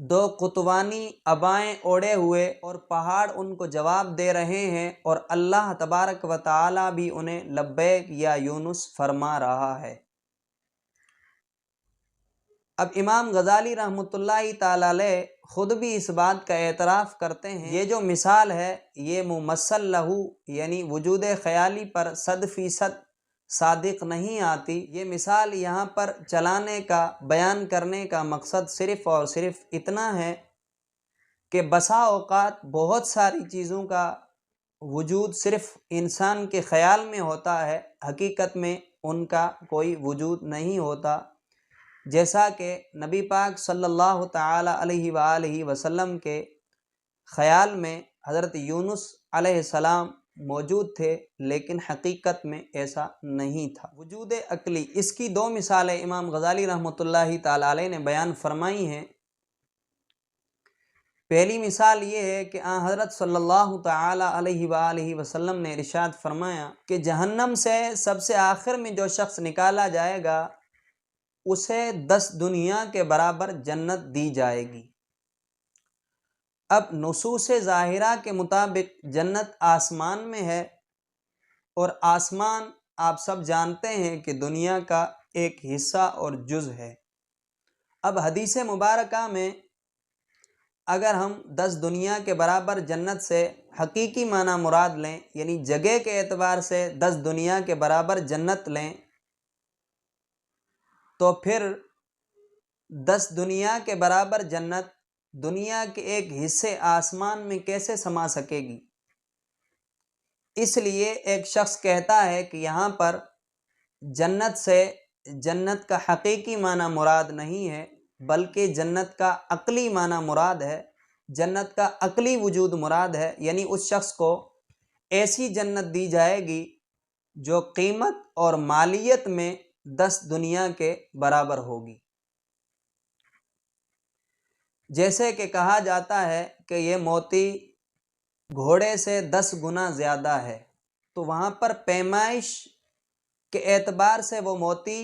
دو قطوانی ابائیں اوڑھے ہوئے اور پہاڑ ان کو جواب دے رہے ہیں، اور اللہ تبارک و تعالیٰ بھی انہیں لبیک یا یونس فرما رہا ہے۔ اب امام غزالی رحمۃ اللہ تعالی علیہ خود بھی اس بات کا اعتراف کرتے ہیں، یہ جو مثال ہے یہ ممثل لہو یعنی وجود خیالی پر 100% صادق نہیں آتی۔ یہ مثال یہاں پر چلانے کا، بیان کرنے کا مقصد صرف اور صرف اتنا ہے کہ بسا اوقات بہت ساری چیزوں کا وجود صرف انسان کے خیال میں ہوتا ہے، حقیقت میں ان کا کوئی وجود نہیں ہوتا، جیسا کہ نبی پاک صلی اللہ تعالی علیہ وآلہ وسلم کے خیال میں حضرت یونس علیہ السلام موجود تھے، لیکن حقیقت میں ایسا نہیں تھا۔ وجود عقلی، اس کی دو مثالیں امام غزالی رحمۃ اللہ تعالی علیہ نے بیان فرمائی ہیں۔ پہلی مثال یہ ہے کہ حضرت صلی اللہ تعالی علیہ وآلہ وسلم نے ارشاد فرمایا کہ جہنم سے سب سے آخر میں جو شخص نکالا جائے گا اسے 10 دنیا کے برابر جنت دی جائے گی۔ اب نصوص ظاہرہ کے مطابق جنت آسمان میں ہے، اور آسمان آپ سب جانتے ہیں کہ دنیا کا ایک حصہ اور جز ہے۔ اب حدیث مبارکہ میں اگر ہم 10 دنیا کے برابر جنت سے حقیقی معنی مراد لیں، یعنی جگہ کے اعتبار سے 10 دنیا کے برابر جنت لیں، تو پھر 10 دنیا کے برابر جنت دنیا کے ایک حصے آسمان میں کیسے سما سکے گی؟ اس لیے ایک شخص کہتا ہے کہ یہاں پر جنت سے جنت کا حقیقی معنی مراد نہیں ہے، بلکہ جنت کا عقلی معنی مراد ہے، جنت کا عقلی وجود مراد ہے، یعنی اس شخص کو ایسی جنت دی جائے گی جو قیمت اور مالیت میں 10 دنیا کے برابر ہوگی۔ جیسے کہ کہا جاتا ہے کہ یہ موتی گھوڑے سے 10 گنا زیادہ ہے، تو وہاں پر پیمائش کے اعتبار سے وہ موتی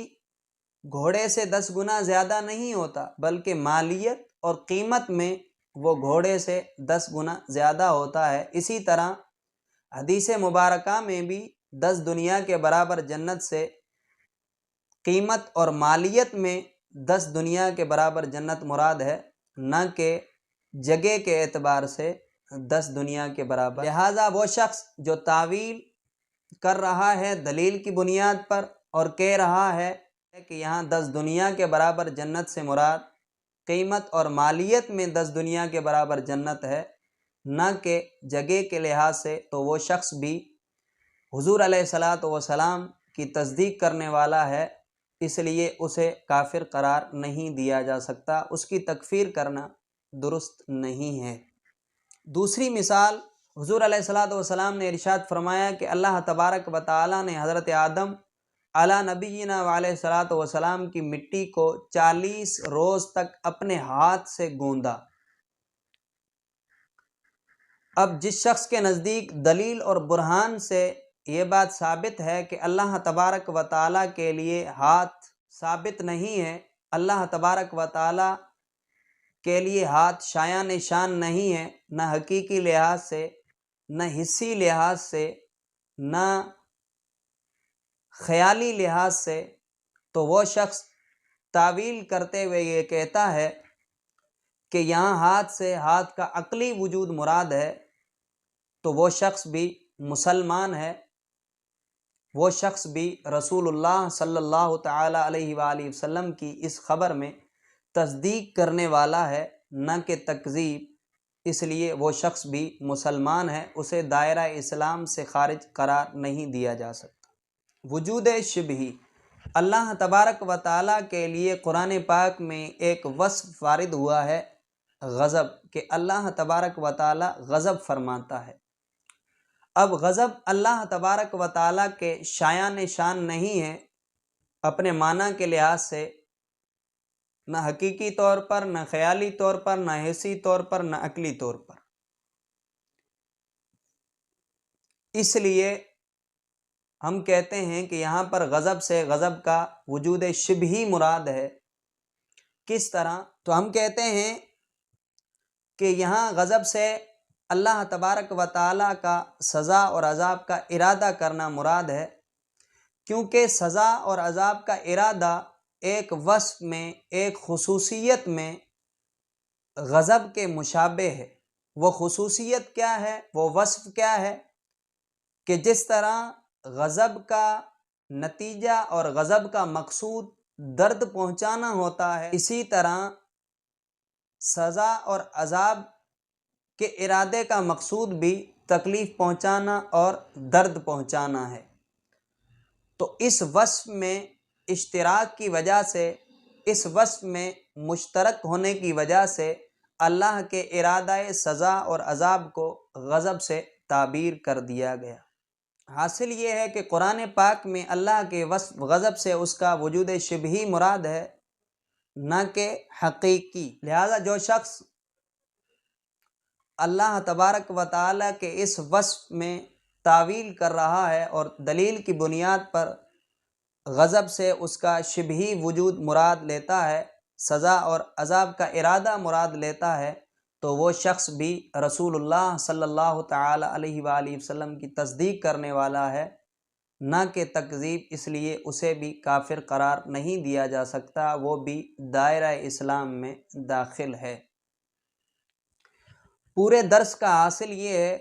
گھوڑے سے 10 گنا زیادہ نہیں ہوتا، بلکہ مالیت اور قیمت میں وہ گھوڑے سے 10 گنا زیادہ ہوتا ہے۔ اسی طرح حدیث مبارکہ میں بھی 10 دنیا کے برابر جنت سے قیمت اور مالیت میں 10 دنیا کے برابر جنت مراد ہے، نہ کہ جگہ کے اعتبار سے 10 دنیا کے برابر۔ لہٰذا وہ شخص جو تعویل کر رہا ہے دلیل کی بنیاد پر اور کہہ رہا ہے کہ یہاں 10 دنیا کے برابر جنت سے مراد قیمت اور مالیت میں 10 دنیا کے برابر جنت ہے، نہ کہ جگہ کے لحاظ سے، تو وہ شخص بھی حضور علیہ الصلاۃ والسلام کی تصدیق کرنے والا ہے، اس لیے اسے کافر قرار نہیں دیا جا سکتا، اس کی تکفیر کرنا درست نہیں ہے۔ دوسری مثال، حضور علیہ الصلاۃ والسلام نے ارشاد فرمایا کہ اللہ تبارک و تعالیٰ نے حضرت آدم علی نبینا علیہ الصلاۃ والسلام کی مٹی کو 40 روز تک اپنے ہاتھ سے گوندا۔ اب جس شخص کے نزدیک دلیل اور برہان سے یہ بات ثابت ہے کہ اللہ تبارک و تعالیٰ کے لیے ہاتھ ثابت نہیں ہے، اللہ تبارک و تعالیٰ کے لیے ہاتھ شایان شان نہیں ہے، نہ حقیقی لحاظ سے، نہ حصی لحاظ سے، نہ خیالی لحاظ سے، تو وہ شخص تعویل کرتے ہوئے یہ کہتا ہے کہ یہاں ہاتھ سے ہاتھ کا عقلی وجود مراد ہے، تو وہ شخص بھی مسلمان ہے، وہ شخص بھی رسول اللہ صلی اللہ تعالی علیہ وآلہ وسلم کی اس خبر میں تصدیق کرنے والا ہے، نہ کہ تکذیب، اس لیے وہ شخص بھی مسلمان ہے، اسے دائرہ اسلام سے خارج قرار نہیں دیا جا سکتا۔ وجود شبہی، اللہ تبارک و تعالیٰ کے لیے قرآن پاک میں ایک وصف وارد ہوا ہے غضب، کہ اللہ تبارک و تعالیٰ غضب فرماتا ہے۔ اب غضب اللہ تبارک و تعالیٰ کے شایان شان نہیں ہے اپنے معنی کے لحاظ سے، نہ حقیقی طور پر، نہ خیالی طور پر، نہ حسی طور پر، نہ عقلی طور پر۔ اس لیے ہم کہتے ہیں کہ یہاں پر غضب سے غضب کا وجود شبہی مراد ہے۔ کس طرح؟ تو ہم کہتے ہیں کہ یہاں غضب سے اللہ تبارک و تعالیٰ کا سزا اور عذاب کا ارادہ کرنا مراد ہے، کیونکہ سزا اور عذاب کا ارادہ ایک وصف میں، ایک خصوصیت میں غضب کے مشابہ ہے۔ وہ خصوصیت کیا ہے، وہ وصف کیا ہے کہ جس طرح غضب کا نتیجہ اور غضب کا مقصود درد پہنچانا ہوتا ہے، اسی طرح سزا اور عذاب کے ارادے کا مقصود بھی تکلیف پہنچانا اور درد پہنچانا ہے۔ تو اس وصف میں اشتراک کی وجہ سے، اس وصف میں مشترک ہونے کی وجہ سے اللہ کے ارادہ سزا اور عذاب کو غضب سے تعبیر کر دیا گیا۔ حاصل یہ ہے کہ قرآن پاک میں اللہ کے وصف غضب سے اس کا وجود شبہی مراد ہے، نہ کہ حقیقی۔ لہذا جو شخص اللہ تبارک و تعالیٰ کے اس وصف میں تعویل کر رہا ہے اور دلیل کی بنیاد پر غضب سے اس کا شبہی وجود مراد لیتا ہے، سزا اور عذاب کا ارادہ مراد لیتا ہے، تو وہ شخص بھی رسول اللہ صلی اللہ تعالی علیہ وآلہ وسلم کی تصدیق کرنے والا ہے، نہ کہ تکذیب، اس لیے اسے بھی کافر قرار نہیں دیا جا سکتا، وہ بھی دائرہ اسلام میں داخل ہے۔ پورے درس کا حاصل یہ ہے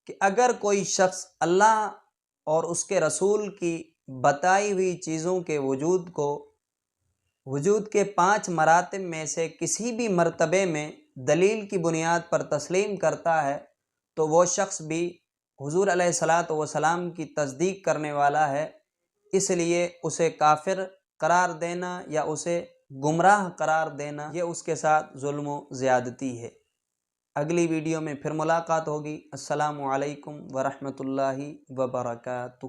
کہ اگر کوئی شخص اللہ اور اس کے رسول کی بتائی ہوئی چیزوں کے وجود کے 5 مراتب میں سے کسی بھی مرتبے میں دلیل کی بنیاد پر تسلیم کرتا ہے، تو وہ شخص بھی حضور علیہ الصلاۃ والسلام کی تصدیق کرنے والا ہے، اس لیے اسے کافر قرار دینا یا اسے گمراہ قرار دینا یہ اس کے ساتھ ظلم و زیادتی ہے۔ اگلی ویڈیو میں پھر ملاقات ہوگی۔ السلام علیکم ورحمۃ اللہ وبرکاتہ۔